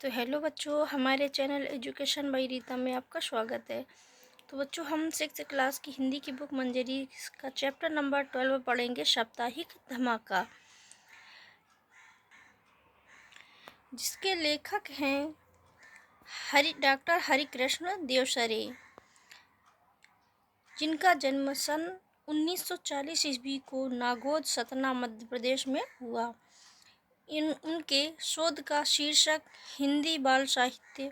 तो हेलो बच्चों, हमारे चैनल एजुकेशन बाई रीता में आपका स्वागत है। तो बच्चों, हम 6th क्लास की हिंदी की बुक मंजरी का चैप्टर नंबर 12 पढ़ेंगे, साप्ताहिक धमाका, जिसके लेखक हैं डॉक्टर हरिकृष्ण देवसरे, जिनका जन्म सन 1940 ईस्वी को नागौद, सतना, मध्य प्रदेश में हुआ। उनके शोध का शीर्षक हिंदी बाल साहित्य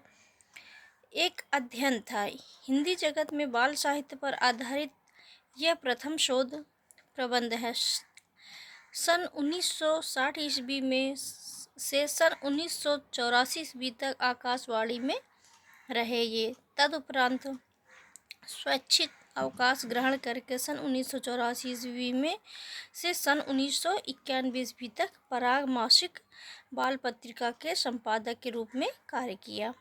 एक अध्ययन था। हिंदी जगत में बाल साहित्य पर आधारित यह प्रथम शोध प्रबंध है। सन 1960 ईस्वी में से सन 1984 ईस्वी तक आकाशवाणी में रहे ये। तदुपरांत स्वैच्छिक अवकाश ग्रहण करके सन 1984 ईस्वी में से सन 1991 ईस्वी तक पराग मासिक बाल पत्रिका के संपादक के रूप में कार्य किया।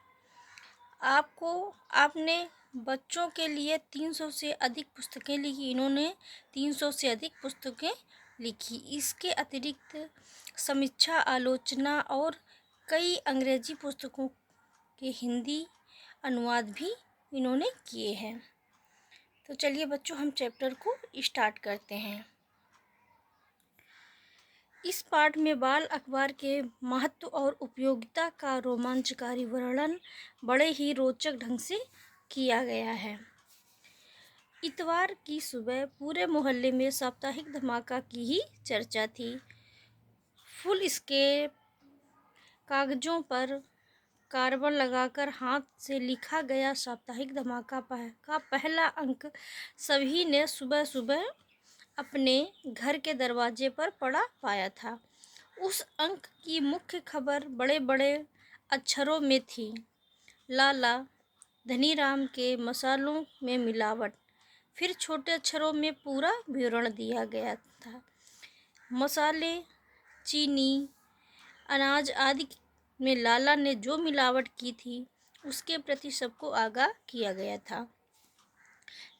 आपने बच्चों के लिए 300 से अधिक पुस्तकें लिखी। इन्होंने 300 से अधिक पुस्तकें लिखी। इसके अतिरिक्त समीक्षा, आलोचना और कई अंग्रेजी पुस्तकों के हिंदी अनुवाद भी इन्होंने किए हैं। तो चलिए बच्चों, हम चैप्टर को स्टार्ट करते हैं। इस पाठ में बाल अखबार के महत्व और उपयोगिता का रोमांचकारी वर्णन बड़े ही रोचक ढंग से किया गया है। इतवार की सुबह पूरे मोहल्ले में साप्ताहिक धमाका की ही चर्चा थी। फुल स्केप कागजों पर कार्बन लगाकर हाथ से लिखा गया साप्ताहिक धमाका का पहला अंक सभी ने सुबह सुबह अपने घर के दरवाजे पर पड़ा पाया था। उस अंक की मुख्य खबर बड़े बड़े अक्षरों में थी, लाला धनीराम के मसालों में मिलावट। फिर छोटे अक्षरों में पूरा विवरण दिया गया था। मसाले, चीनी, अनाज आदि में लाला ने जो मिलावट की थी उसके प्रति सबको आगाह किया गया था।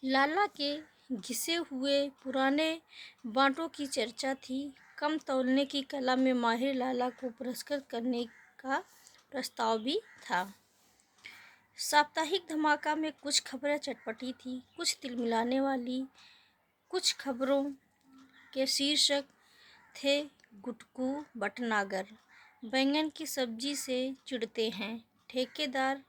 लाला के घिसे हुए पुराने बांटों की चर्चा थी। कम तौलने की कला में माहिर लाला को पुरस्कृत करने का प्रस्ताव भी था। साप्ताहिक धमाका में कुछ खबरें चटपटी थी, कुछ तिलमिलाने वाली। कुछ खबरों के शीर्षक थे, गुटकू भटनागर बैंगन की सब्जी से चिढ़ते हैं, ठेकेदार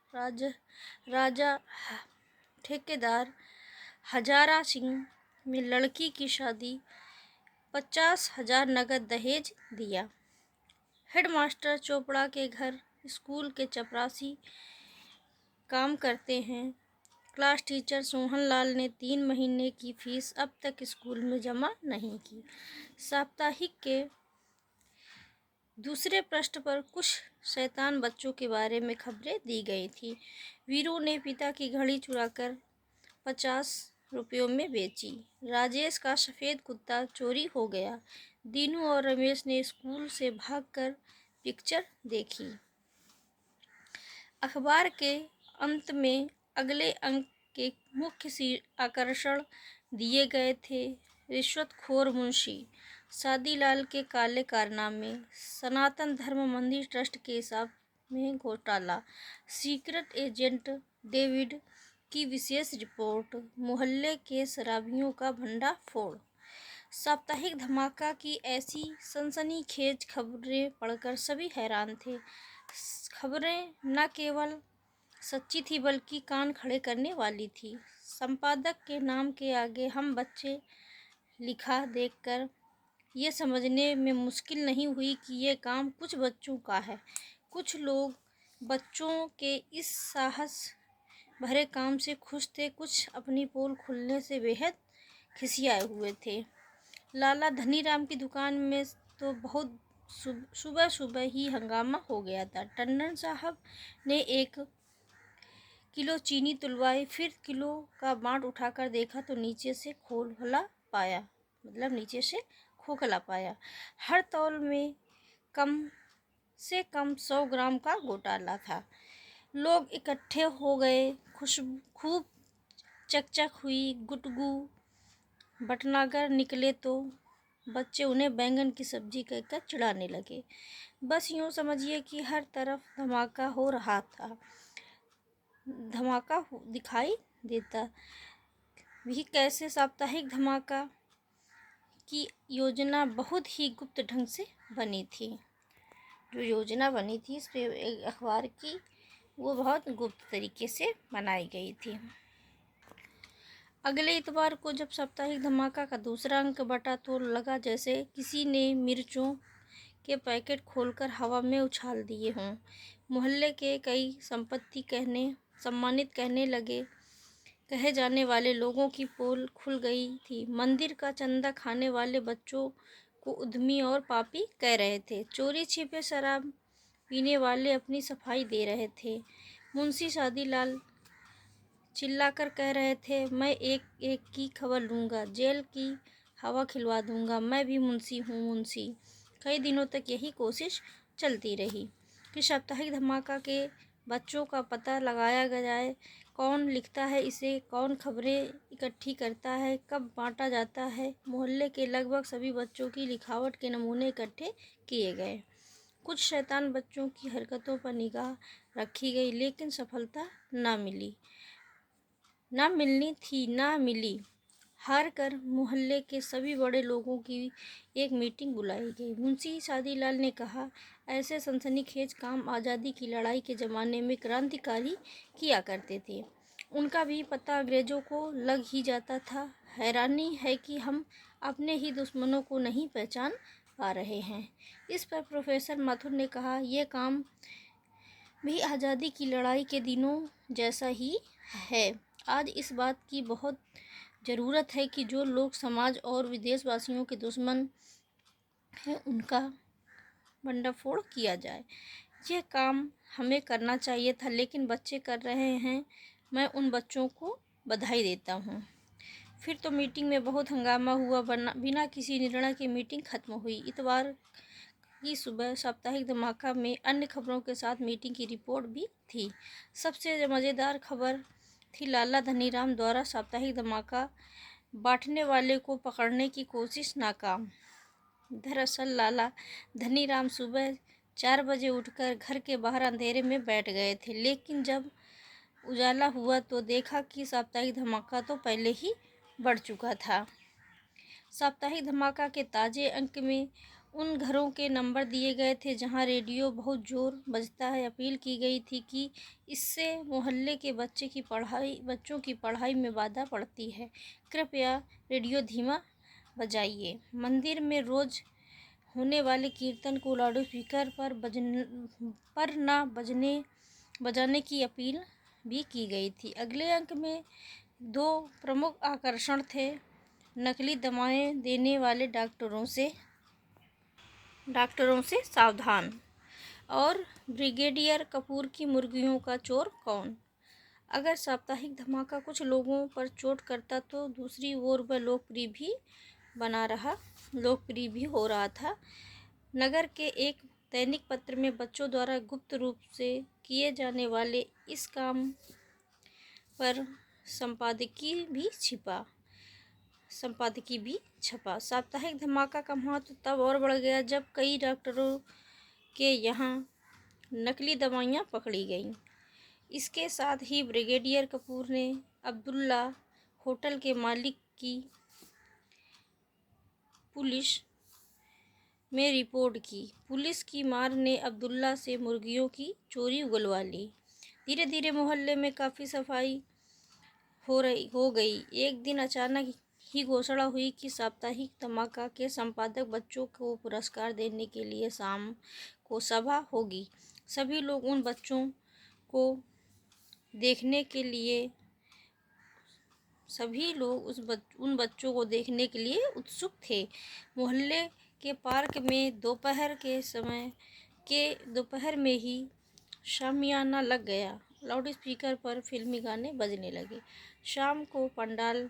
हजारा सिंह में लड़की की शादी, 50,000 नगद दहेज दिया। हेडमास्टर चोपड़ा के घर स्कूल के चपरासी काम करते हैं। क्लास टीचर सोहनलाल ने 3 महीने की फीस अब तक स्कूल में जमा नहीं की। साप्ताहिक के दूसरे पृष्ठ पर कुछ शैतान बच्चों के बारे में खबरें दी गई थी। वीरू ने पिता की घड़ी चुराकर 50 रुपयों में बेची। राजेश का सफ़ेद कुत्ता चोरी हो गया। दीनू और रमेश ने स्कूल से भागकर पिक्चर देखी। अखबार के अंत में अगले अंक के मुख्य आकर्षण दिए गए थे। रिश्वतखोर मुंशी शादीलाल के काले कारनामे, सनातन धर्म मंदिर ट्रस्ट के हिसाब में घोटाला, सीक्रेट एजेंट डेविड की विशेष रिपोर्ट, मोहल्ले के शराबियों का भंडाफोड़। साप्ताहिक धमाका की ऐसी सनसनीखेज खबरें पढ़कर सभी हैरान थे। खबरें न केवल सच्ची थी बल्कि कान खड़े करने वाली थी। संपादक के नाम के आगे हम बच्चे लिखा देखकर ये समझने में मुश्किल नहीं हुई कि ये काम कुछ बच्चों का है। कुछ लोग बच्चों के इस साहस भरे काम से खुश थे, कुछ अपनी पोल खुलने से बेहद खिसियाए हुए थे। लाला धनीराम की दुकान में तो बहुत सुबह सुबह ही हंगामा हो गया था। टंडन साहब ने 1 किलो चीनी तुलवाई, फिर किलो का बांट उठाकर देखा तो नीचे से खोखला पाया। हर तौल में कम से कम 100 ग्राम का घोटाला था। लोग इकट्ठे हो गए, खूब चकचक हुई। गुटगू भटनागर निकले तो बच्चे उन्हें बैंगन की सब्जी कहकर चिढ़ाने लगे। बस यूँ समझिए कि हर तरफ धमाका हो रहा था। दिखाई देता भी कैसे। साप्ताहिक धमाका की योजना बहुत ही गुप्त ढंग से बनी थी। जो योजना बनी थी इस अखबार की, वो बहुत गुप्त तरीके से बनाई गई थी। अगले इतवार को जब साप्ताहिक धमाका का दूसरा अंक बटा तो लगा जैसे किसी ने मिर्चों के पैकेट खोलकर हवा में उछाल दिए हों। मोहल्ले के कई सम्मानित कहने लगे। कहे जाने वाले लोगों की पोल खुल गई थी। मंदिर का चंदा खाने वाले बच्चों को उद्यमी और पापी कह रहे थे। चोरी छिपे शराब पीने वाले अपनी सफाई दे रहे थे। मुंशी शादीलाल चिल्लाकर कह रहे थे, मैं एक एक की खबर लूँगा, जेल की हवा खिलवा दूँगा, मैं भी मुंशी हूँ मुंशी। कई दिनों तक यही कोशिश चलती रही कि साप्ताहिक धमाका के बच्चों का पता लगाया जाए। कौन लिखता है इसे, कौन खबरें इकट्ठी करता है, कब बांटा जाता है। मोहल्ले के लगभग सभी बच्चों की लिखावट के नमूने इकट्ठे किए गए। कुछ शैतान बच्चों की हरकतों पर निगाह रखी गई, लेकिन सफलता ना मिली। हार कर मोहल्ले के सभी बड़े लोगों की एक मीटिंग बुलाई गई। मुंशी शादीलाल ने कहा, ऐसे सनसनीखेज काम आज़ादी की लड़ाई के ज़माने में क्रांतिकारी किया करते थे। उनका भी पता अंग्रेज़ों को लग ही जाता था। हैरानी है कि हम अपने ही दुश्मनों को नहीं पहचान पा रहे हैं। इस पर प्रोफेसर माथुर ने कहा, यह काम भी आज़ादी की लड़ाई के दिनों जैसा ही है। आज इस बात की बहुत ज़रूरत है कि जो लोग समाज और विदेशवासियों के दुश्मन हैं उनका भंडाफोड़ किया जाए। यह काम हमें करना चाहिए था, लेकिन बच्चे कर रहे हैं। मैं उन बच्चों को बधाई देता हूँ। फिर तो मीटिंग में बहुत हंगामा हुआ। बिना किसी निर्णय के मीटिंग खत्म हुई। इतवार की सुबह साप्ताहिक धमाका में अन्य खबरों के साथ मीटिंग की रिपोर्ट भी थी। सबसे मज़ेदार खबर थी लाला धनीराम द्वारा साप्ताहिक धमाका बांटने वाले को पकड़ने की कोशिश नाकाम। दरअसल लाला धनीराम सुबह 4 बजे उठकर घर के बाहर अंधेरे में बैठ गए थे, लेकिन जब उजाला हुआ तो देखा कि साप्ताहिक धमाका तो पहले ही बढ़ चुका था। साप्ताहिक धमाका के ताज़े अंक में उन घरों के नंबर दिए गए थे जहां रेडियो बहुत जोर बजता है। अपील की गई थी कि इससे मोहल्ले के बच्चों की पढ़ाई में बाधा पड़ती है। कृपया रेडियो धीमा बजाइए। मंदिर में रोज़ होने वाले कीर्तन को लाउडस्पीकर पर ना बजाने की अपील भी की गई थी। अगले अंक में 2 प्रमुख आकर्षण थे। नकली दवाएं देने वाले डॉक्टरों से सावधान और ब्रिगेडियर कपूर की मुर्गियों का चोर कौन। अगर साप्ताहिक धमाका कुछ लोगों पर चोट करता तो दूसरी ओर वह लोकप्रिय भी हो रहा था। नगर के एक दैनिक पत्र में बच्चों द्वारा गुप्त रूप से किए जाने वाले इस काम पर संपादकीय भी छपा। साप्ताहिक धमाका का महत्व तब और बढ़ गया जब कई डॉक्टरों के यहाँ नकली दवाइयाँ पकड़ी गईं। इसके साथ ही ब्रिगेडियर कपूर ने अब्दुल्ला होटल के मालिक की पुलिस में रिपोर्ट की। पुलिस की मार ने अब्दुल्ला से मुर्गियों की चोरी उगलवा ली। धीरे धीरे मोहल्ले में काफ़ी सफाई हो गई। एक दिन अचानक ही घोषणा हुई कि साप्ताहिक धमाका के संपादक बच्चों को पुरस्कार देने के लिए शाम को सभा होगी। सभी लोग उन बच्चों को देखने के लिए उत्सुक थे। मोहल्ले के पार्क में दोपहर में ही शामियाना लग गया। लाउडस्पीकर पर फिल्मी गाने बजने लगे। शाम को पंडाल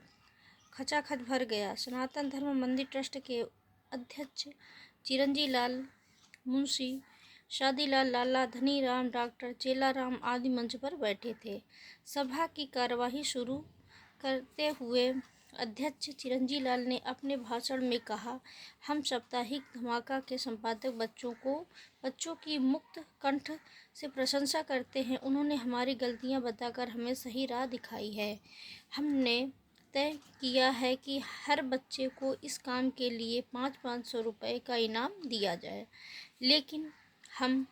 खचाखच भर गया। सनातन धर्म मंदिर ट्रस्ट के अध्यक्ष चिरंजी लाल, मुंशी शादीलाल, लाला धनीराम, डॉक्टर चेलाराम आदि मंच पर बैठे थे। सभा की कार्यवाही शुरू करते हुए अध्यक्ष चिरंजी लाल ने अपने भाषण में कहा, हम साप्ताहिक धमाका के संपादक बच्चों की मुक्त कंठ से प्रशंसा करते हैं। उन्होंने हमारी गलतियां बताकर हमें सही राह दिखाई है। हमने तय किया है कि हर बच्चे को इस काम के लिए 500 रुपये का इनाम दिया जाए, लेकिन हम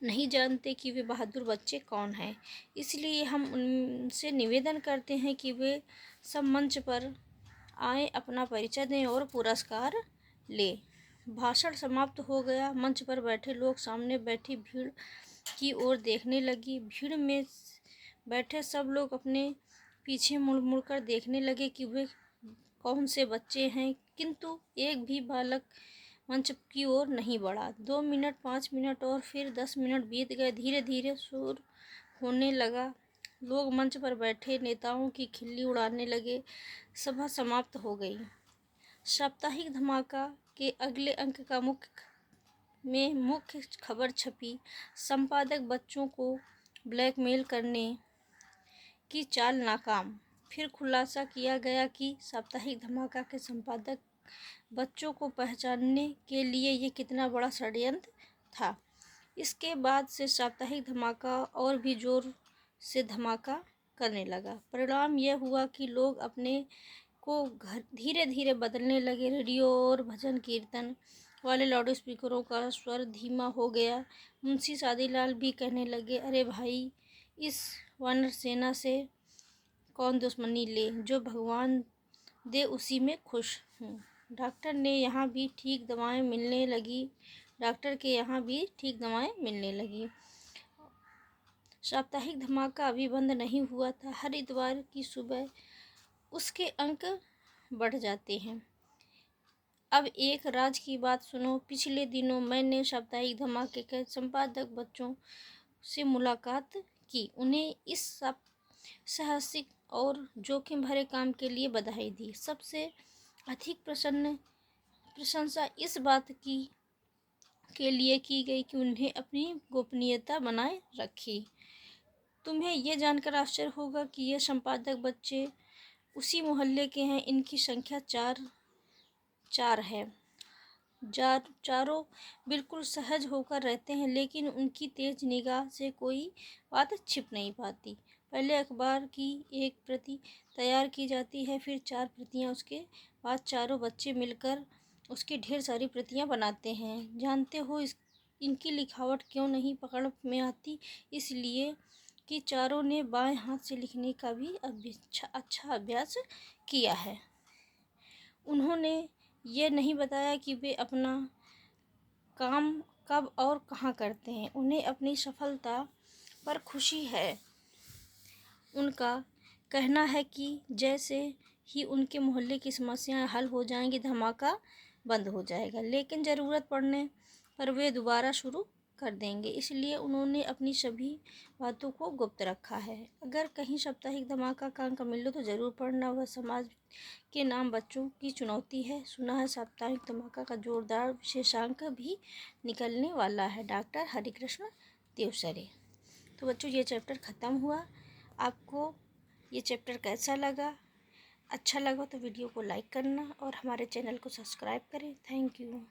नहीं जानते कि वे बहादुर बच्चे कौन हैं। इसलिए हम उनसे निवेदन करते हैं कि वे सब मंच पर आए, अपना परिचय दें और पुरस्कार लें। भाषण समाप्त हो गया। मंच पर बैठे लोग सामने बैठी भीड़ की ओर देखने लगी। भीड़ में बैठे सब लोग अपने पीछे मुड़ मुड़ कर देखने लगे कि वे कौन से बच्चे हैं, किंतु एक भी बालक मंच की ओर नहीं बढ़ा। 2 मिनट, 5 मिनट और फिर 10 मिनट बीत गए। धीरे धीरे शोर होने लगा। लोग मंच पर बैठे नेताओं की खिल्ली उड़ाने लगे। सभा समाप्त हो गई। साप्ताहिक धमाका के अगले अंक का मुख्य खबर छपी। संपादक बच्चों को ब्लैकमेल करने की चाल नाकाम। फिर खुलासा किया गया कि साप्ताहिक धमाका के संपादक बच्चों को पहचानने के लिए ये कितना बड़ा षड्यंत्र था। इसके बाद से साप्ताहिक धमाका और भी जोर से धमाका करने लगा। परिणाम यह हुआ कि लोग अपने को घर धीरे धीरे बदलने लगे। रेडियो और भजन कीर्तन वाले लाउड स्पीकरों का स्वर धीमा हो गया। मुंशी सादीलाल भी कहने लगे, अरे भाई, इस वानर सेना से कौन दुश्मनी ले, जो भगवान दे उसी में खुश हूँ। डॉक्टर के यहाँ भी ठीक दवाएं मिलने लगी। साप्ताहिक धमाका अभी बंद नहीं हुआ था। हर इतवार की सुबह उसके अंक बढ़ जाते हैं। अब एक राज की बात सुनो। पिछले दिनों मैंने साप्ताहिक धमाके के संपादक बच्चों से मुलाकात की। उन्हें इस साहसिक और जोखिम भरे काम के लिए बधाई दी। सबसे अधिक प्रशंसा इस बात के लिए की गई कि उन्हें अपनी गोपनीयता बनाए रखी। तुम्हें यह जानकर आश्चर्य होगा कि ये संपादक बच्चे उसी मोहल्ले के हैं। इनकी संख्या चार है। चारों बिल्कुल सहज होकर रहते हैं, लेकिन उनकी तेज निगाह से कोई बात छिप नहीं पाती। पहले अखबार की एक प्रति तैयार की जाती है, फिर 4 प्रतियां, उसके बाद चारों बच्चे मिलकर उसकी ढेर सारी प्रतियां बनाते हैं। जानते हो इनकी लिखावट क्यों नहीं पकड़ में आती? इसलिए कि चारों ने बाएं हाथ से लिखने का भी अच्छा अभ्यास किया है। उन्होंने ये नहीं बताया कि वे अपना काम कब और कहाँ करते हैं। उन्हें अपनी सफलता पर खुशी है। उनका कहना है कि जैसे ही उनके मोहल्ले की समस्याएं हल हो जाएंगी, धमाका बंद हो जाएगा, लेकिन ज़रूरत पड़ने पर वे दोबारा शुरू कर देंगे। इसलिए उन्होंने अपनी सभी बातों को गुप्त रखा है। अगर कहीं साप्ताहिक धमाका का अंक मिले तो ज़रूर पढ़ना। वह समाज के नाम बच्चों की चुनौती है। सुना है साप्ताहिक धमाका का जोरदार विशेषांक भी निकलने वाला है। डॉक्टर हरिकृष्ण देवसरे। तो बच्चों, ये चैप्टर ख़त्म हुआ। आपको ये चैप्टर कैसा लगा? अच्छा लगा तो वीडियो को लाइक करना और हमारे चैनल को सब्सक्राइब करें। Thank you.